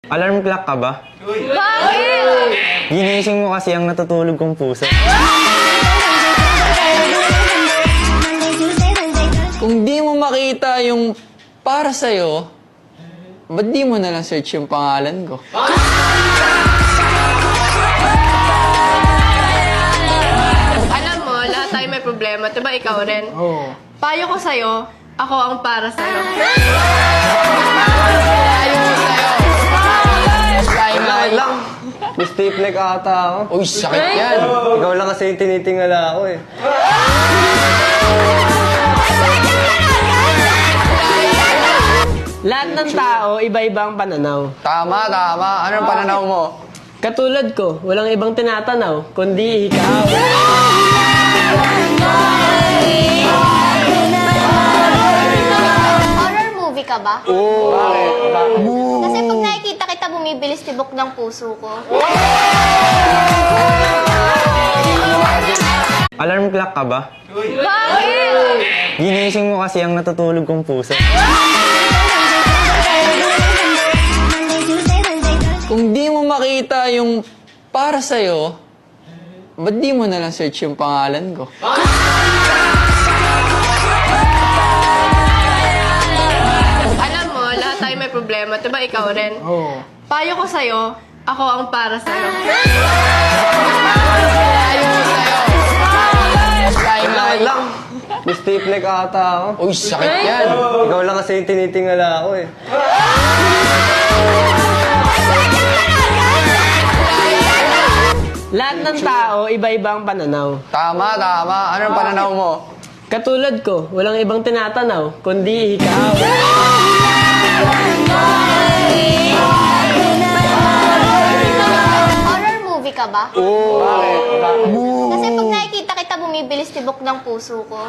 Alarm clock ka ba? Bakit? Ginising mo kasi ang natutulog kong puso. Kung di mo makita yung para sa'yo, ba't di mo nalang search yung pangalan ko? Alam mo, lahat tayo may problema. Diba ikaw rin? Oo. Payo ko sa'yo, ako ang para sa'yo. Kaya lang. Stiff neck ata ako. Uy, sakit yan. Ikaw lang kasi yung tinitingala ako eh. Lahat ng tao, iba-iba ang pananaw. Tama. Anong pananaw mo? Katulad ko, walang ibang tinatanaw, kundi ikaw. Horror movie ka ba? Oo. Kasi pag nakikita kita, bumibilis tibok ng puso ko. Alarm clock ka ba? Bakit? Ginising mo kasi ang natutulog kong puso. Kung di mo makita yung para sa'yo, ba't di mo nalang search yung pangalan ko? Alam mo, lahat tayo may problema. Diba ikaw rin? Oo. Payo ko sa'yo, ako ang para sa'yo. Kaya lang. Stiff neck ata ako. Uy, sakit yan. Ikaw lang kasi yung tinitingala ako eh. Lahat ng tao, iba-iba ang pananaw. Tama. Anong pananaw mo? Katulad ko, walang ibang tinatanaw, kundi ikaw. Horror movie ka ba? Oo. Kasi pag nakikita kita, bumibilis tibok ng puso ko.